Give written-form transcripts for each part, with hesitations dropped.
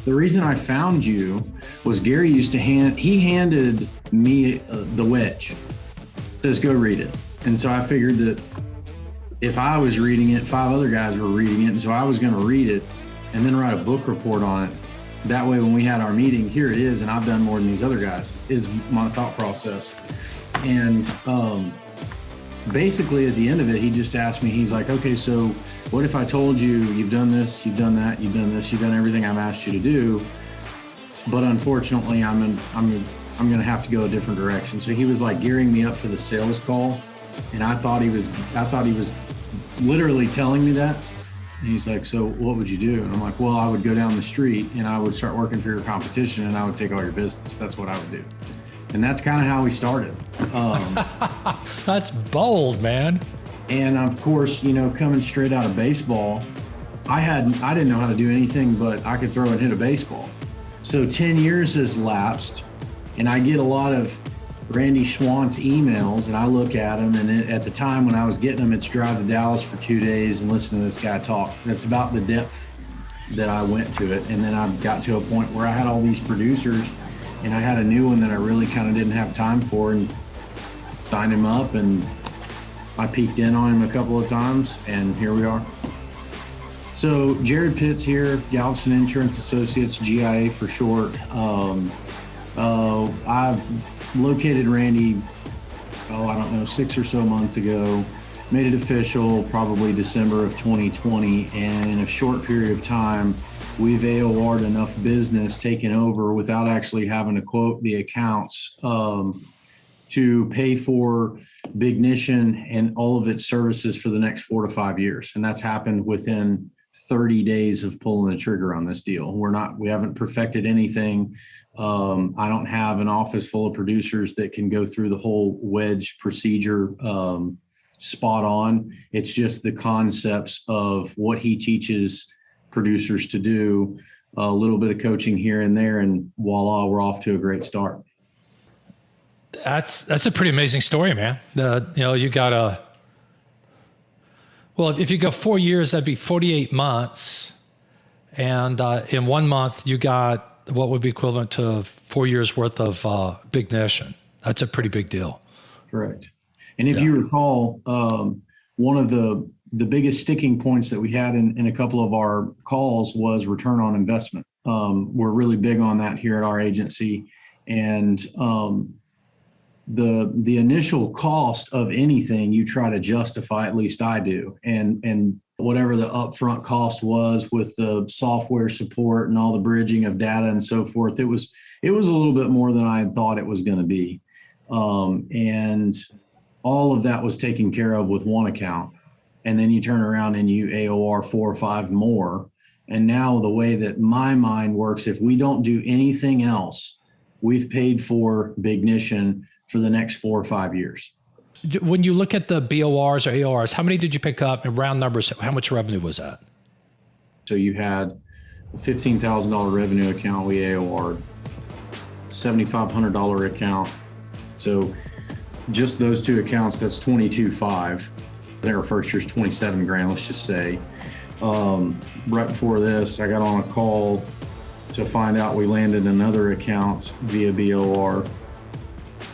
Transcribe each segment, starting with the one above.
The reason I found you was Gary used to he handed me the wedge. Says, go read it. And so I figured that if I was reading it, 5 other guys were reading it. And so I was going to read it and then write a book report on it. That way, when we had our meeting, here it is, and I've done more than these other guys, is my thought process. And basically at the end of it, he just asked me, he's like, okay, so what if I told you you've done this, you've done that, you've done this, you've done everything I've asked you to do, but unfortunately I'm going to have to go a different direction. So he was like gearing me up for the sales call, and I thought he was literally telling me that. And he's like, so what would you do? And I'm like, well, I would go down the street and I would start working for your competition and I would take all your business. That's what I would do. And that's kind of how we started. That's bold, man. And of course, coming straight out of baseball, I didn't know how to do anything, but I could throw and hit a baseball. So 10 years has lapsed, and I get a lot of Randy Schwantz emails, and I look at them, and at the time when I was getting them, it's drive to Dallas for 2 days and listen to this guy talk. That's about the depth that I went to it. And then I got to a point where I had all these producers, and I had a new one that I really kind of didn't have time for, and signed him up, and I peeked in on him a couple of times, and here we are. So Jared Pitts here, Galveston Insurance Associates, GIA for short. I've located Randy, I don't know, 6 or so months ago, made it official probably December of 2020, and in a short period of time, we've AOR'd enough business taken over without actually having to quote the accounts to pay for Bignition and all of its services for the next 4 to 5 years. And that's happened within 30 days of pulling the trigger on this deal. We haven't perfected anything. I don't have an office full of producers that can go through the whole wedge procedure spot on. It's just the concepts of what he teaches producers to do, a little bit of coaching here and there, and voila, we're off to a great start. That's a pretty amazing story, man. You got if you go 4 years, that'd be 48 months. And in 1 month, you got what would be equivalent to 4 years worth of Bignition. That's a pretty big deal. Correct. And if you recall, one of the biggest sticking points that we had in a couple of our calls was return on investment. We're really big on that here at our agency. And the initial cost of anything you try to justify, at least I do. And whatever the upfront cost was with the software support and all the bridging of data and so forth, it was a little bit more than I had thought it was going to be. And all of that was taken care of with one account. And then you turn around and you AOR 4 or 5 more. And now the way that my mind works, if we don't do anything else, we've paid for Bignition for the next 4 or 5 years. When you look at the BORs or AORs, how many did you pick up in round numbers? How much revenue was that? So you had a $15,000 revenue account, we AOR'd, $7,500 account. So just those 2 accounts, that's $22,500. I think our first year's $27,000, let's just say. Right before this, I got on a call to find out we landed another account via BOR.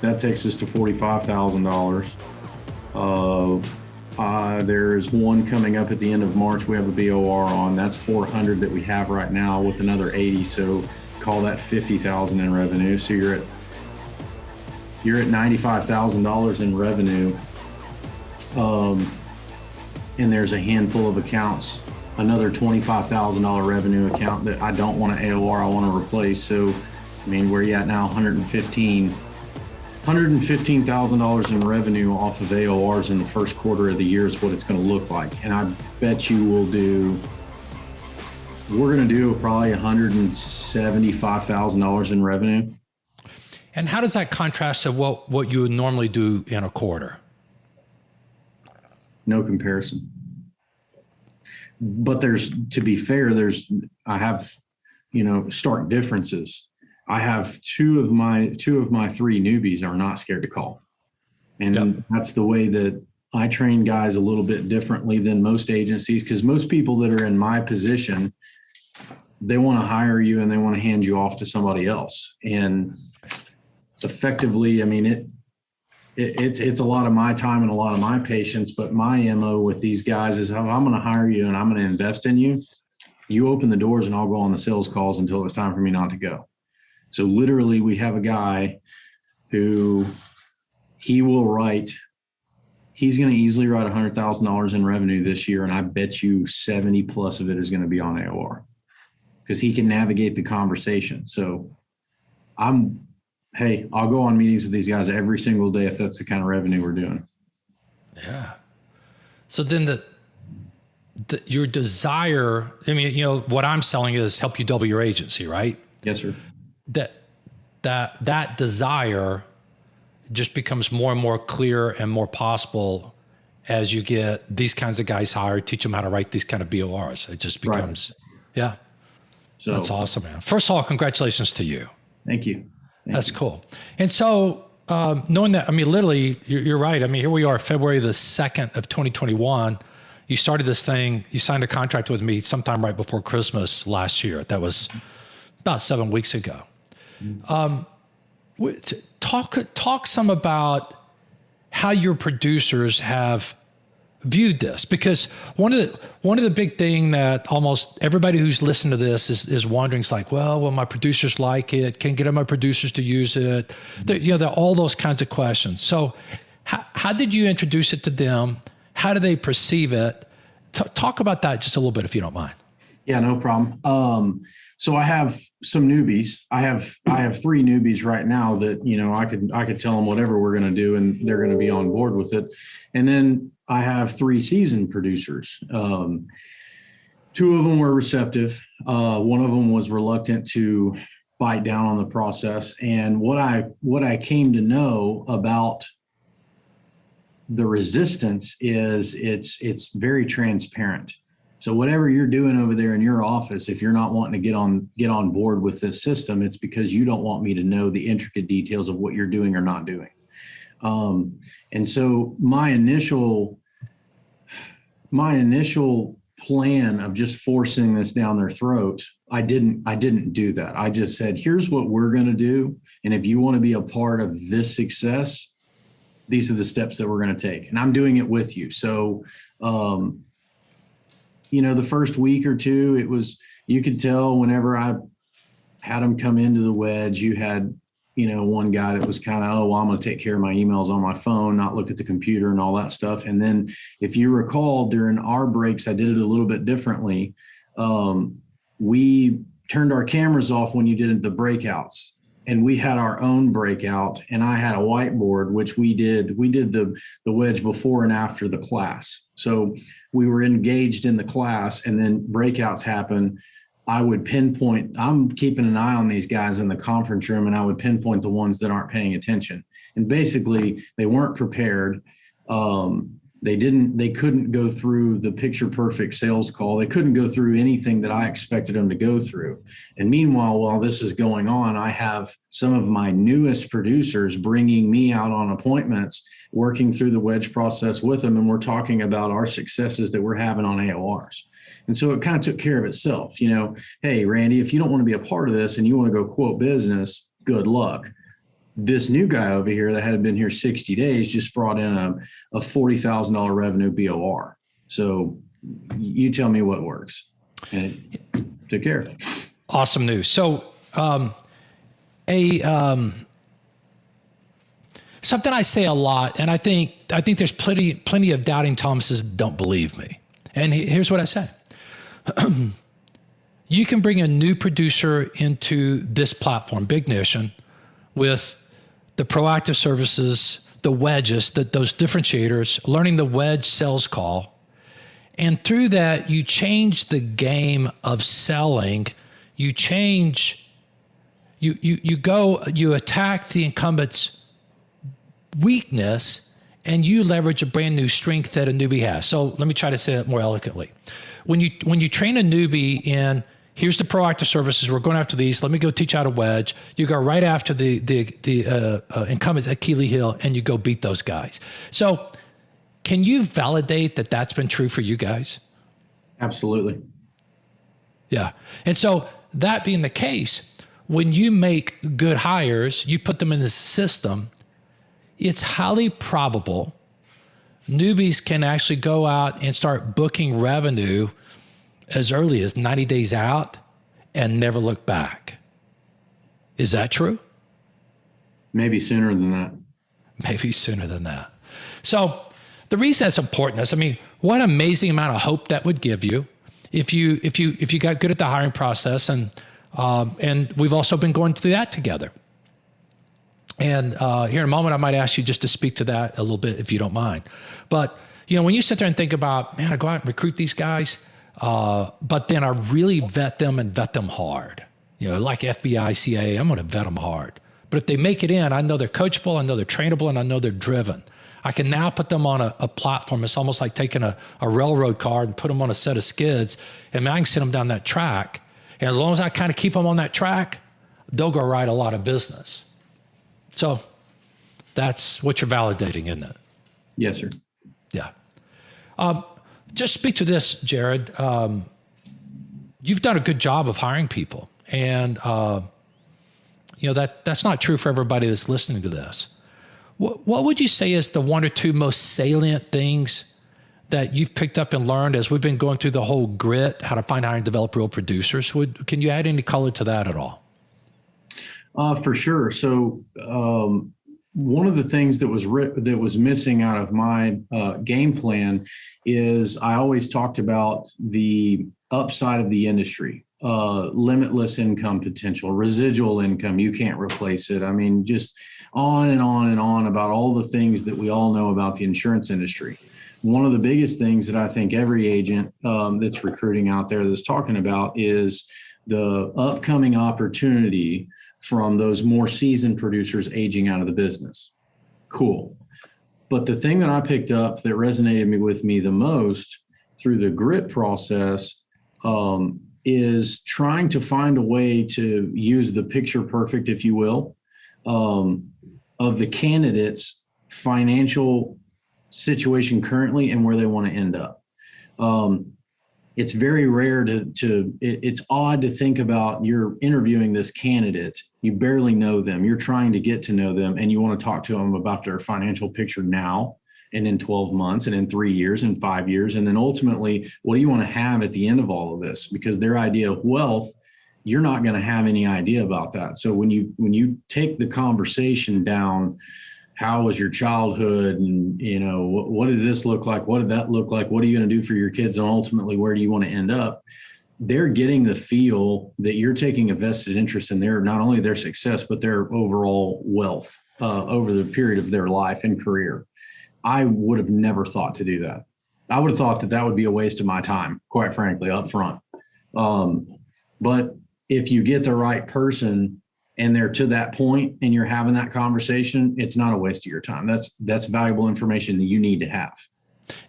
That takes us to $45,000. There's one coming up at the end of March we have a BOR on. That's $400,000 that we have right now with another 80. So call that $50,000 in revenue. So you're at $95,000 in revenue. And there's a handful of accounts, another $25,000 revenue account that I don't want to AOR, I want to replace. So, where you at now? $115,000 in revenue off of AORs in the first quarter of the year is what it's going to look like. And I bet you we're going to do probably $175,000 in revenue. And how does that contrast to what you would normally do in a quarter? No comparison. But to be fair, I have, stark differences. I have two of my 3 newbies are not scared to call. And That's the way that I train guys a little bit differently than most agencies, because most people that are in my position, they want to hire you and they want to hand you off to somebody else. And effectively, I mean, it's a lot of my time and a lot of my patience, but my MO with these guys is, I'm going to hire you and I'm going to invest in you. You open the doors and I'll go on the sales calls until it's time for me not to go. So literally we have a guy who he's going to easily write $100,000 in revenue this year. And I bet you 70 plus of it is going to be on AOR because he can navigate the conversation. So hey, I'll go on meetings with these guys every single day if that's the kind of revenue we're doing. Yeah. So then your desire, I mean, you know, what I'm selling is help you double your agency, right? Yes, sir. That desire just becomes more and more clear and more possible as you get these kinds of guys hired, teach them how to write these kind of BORs. It just becomes, yeah. So that's awesome, man. First of all, congratulations to you. Thank you. That's cool. And so knowing that, I mean, literally, you're right. I mean, here we are, February the 2nd of 2021. You started this thing, you signed a contract with me sometime right before Christmas last year. That was about 7 weeks ago. Talk some about how your producers have viewed this, because one of the big thing that almost everybody who's listened to this is wondering is like, well, will my producers like it? Can get my producers to use it? There are all those kinds of questions. So how did you introduce it to them? How do they perceive it? Talk about that just a little bit, if you don't mind. Yeah, no problem. So I have some newbies. I have 3 newbies right now that, you know, I could tell them whatever we're going to do and they're going to be on board with it. And then I have 3 seasoned producers. 2 of them were receptive. One of them was reluctant to bite down on the process. And what I came to know about the resistance is it's very transparent. So whatever you're doing over there in your office, if you're not wanting to get on board with this system, it's because you don't want me to know the intricate details of what you're doing or not doing. And so my initial plan of just forcing this down their throat, I didn't do that. I just said, here's what we're going to do. And if you want to be a part of this success, these are the steps that we're going to take. And I'm doing it with you. So, you know, the first week or two, you could tell whenever I had them come into the wedge, you had, you know, one guy that was kind of, oh, well, I'm going to take care of my emails on my phone, not look at the computer and all that stuff. And then if you recall, during our breaks, I did it a little bit differently. We turned our cameras off when you did the breakouts, and we had our own breakout, and I had a whiteboard, which we did the wedge before and after the class. So we were engaged in the class, and then breakouts happen. I would pinpoint, I'm keeping an eye on these guys in the conference room, and I would pinpoint the ones that aren't paying attention. And basically they weren't prepared. They couldn't go through the picture perfect sales call. They couldn't go through anything that I expected them to go through. And meanwhile, while this is going on, I have some of my newest producers bringing me out on appointments, working through the wedge process with them. And we're talking about our successes that we're having on AORs. And so it kind of took care of itself. You know, hey, Randy, if you don't want to be a part of this and you want to go quote business, good luck. This new guy over here that had been here 60 days just brought in a $40,000 revenue BOR. So you tell me what works. And it took care of it. Awesome news. So something I say a lot, and I think there's plenty of doubting Thomases that don't believe me. And here's what I say. You can bring a new producer into this platform, Bignition, with the proactive services, the wedges, those differentiators, learning the wedge sales call. And through that, you change the game of selling. You change, you attack the incumbent's weakness, and you leverage a brand new strength that a newbie has. So let me try to say that more eloquently. When you train a newbie in, here's the proactive services, we're going after these, let me go teach how to wedge, you go right after the incumbents at Keeley Hill, and you go beat those guys. So can you validate that that's been true for you guys? Absolutely. Yeah. And so that being the case, when you make good hires, you put them in the system, it's highly probable newbies can actually go out and start booking revenue as early as 90 days out and never look back. Is that true? Maybe sooner than that. Maybe sooner than that. So the reason that's important is, I mean, what amazing amount of hope that would give you if you got good at the hiring process, and we've also been going through that together. And here in a moment, I might ask you just to speak to that a little bit, if you don't mind. But when you sit there and think about, man, I go out and recruit these guys, but then I really vet them and vet them hard. Like FBI, CIA, I'm going to vet them hard. But if they make it in, I know they're coachable, I know they're trainable, and I know they're driven. I can now put them on a platform. It's almost like taking a railroad car and put them on a set of skids, and I can send them down that track. And as long as I kind of keep them on that track, they'll go write a lot of business. So that's what you're validating, isn't it? Yes, sir. Yeah. Just speak to this, Jared. You've done a good job of hiring people, and that's not true for everybody that's listening to this. What would you say is the one or two most salient things that you've picked up and learned as we've been going through the whole grit, how to find, hire, and develop real producers? Can you add any color to that at all? For sure. So one of the things that was missing out of my game plan is I always talked about the upside of the industry, limitless income potential, residual income. You can't replace it. I mean, just on and on and on about all the things that we all know about the insurance industry. One of the biggest things that I think every agent that's recruiting out there that's talking about is the upcoming opportunity from those more seasoned producers aging out of the business. Cool. But the thing that I picked up that resonated with me the most through the grit process is trying to find a way to use the picture perfect, if you will, of the candidate's financial situation currently and where they want to end up. It's very rare it's odd to think about you're interviewing this candidate, you barely know them, you're trying to get to know them, and you want to talk to them about their financial picture now and in 12 months and in 3 years and 5 years. And then ultimately, what do you want to have at the end of all of this? Because their idea of wealth, you're not going to have any idea about that. So when you take the conversation down, how was your childhood, and what did this look like, what did that look like, what are you going to do for your kids, and ultimately where do you want to end up, they're getting the feel that you're taking a vested interest in not only their success but their overall wealth over the period of their life and career. I would have never thought to do that. I would have thought that would be a waste of my time, quite frankly, up front. But if you get the right person and they're to that point and you're having that conversation, it's not a waste of your time. That's valuable information that you need to have.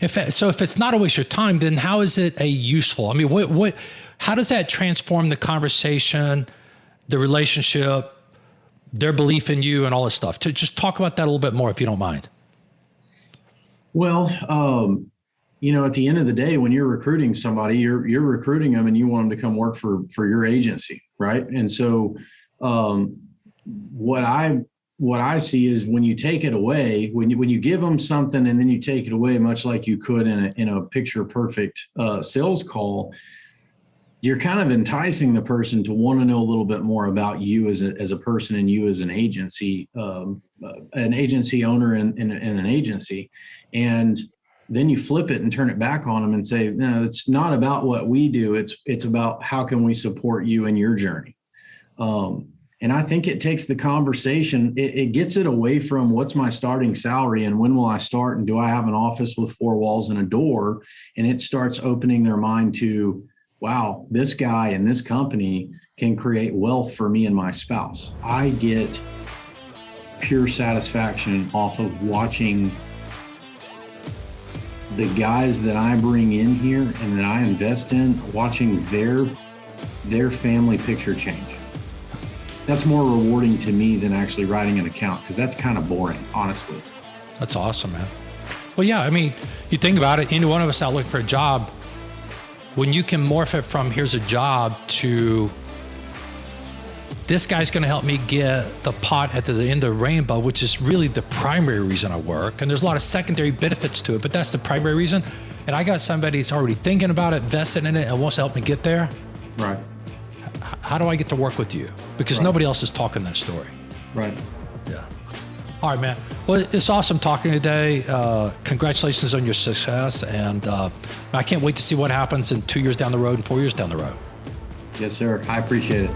If it's not a waste of your time, then how is it a useful? I mean, how does that transform the conversation, the relationship, their belief in you, and all this stuff? To just talk about that a little bit more, if you don't mind. Well, at the end of the day, when you're recruiting somebody, you're recruiting them and you want them to come work for your agency, right? And so what I see is when you take it away, when you give them something and then you take it away, much like you could in a picture perfect sales call, you're kind of enticing the person to want to know a little bit more about you as a person and you as an agency owner and an agency. And then you flip it and turn it back on them and say, no, it's not about what we do. It's about how can we support you in your journey. And I think it takes the conversation, it gets it away from what's my starting salary and when will I start and do I have an office with 4 walls and a door? And it starts opening their mind to, wow, this guy and this company can create wealth for me and my spouse. I get pure satisfaction off of watching the guys that I bring in here and that I invest in, watching their family picture change. That's more rewarding to me than actually writing an account, because that's kind of boring, honestly. That's awesome, man. Well, yeah, I mean, you think about it, any one of us out looking for a job, when you can morph it from here's a job to this guy's going to help me get the pot at the end of the rainbow, which is really the primary reason I work. And there's a lot of secondary benefits to it, but that's the primary reason. And I got somebody who's already thinking about it, vested in it, and wants to help me get there. Right. How do I get to work with you? Because nobody else is talking that story. Right. Yeah. All right, man. Well, it's awesome talking today. Congratulations on your success. And I can't wait to see what happens in 2 years down the road and 4 years down the road. Yes, sir. I appreciate it.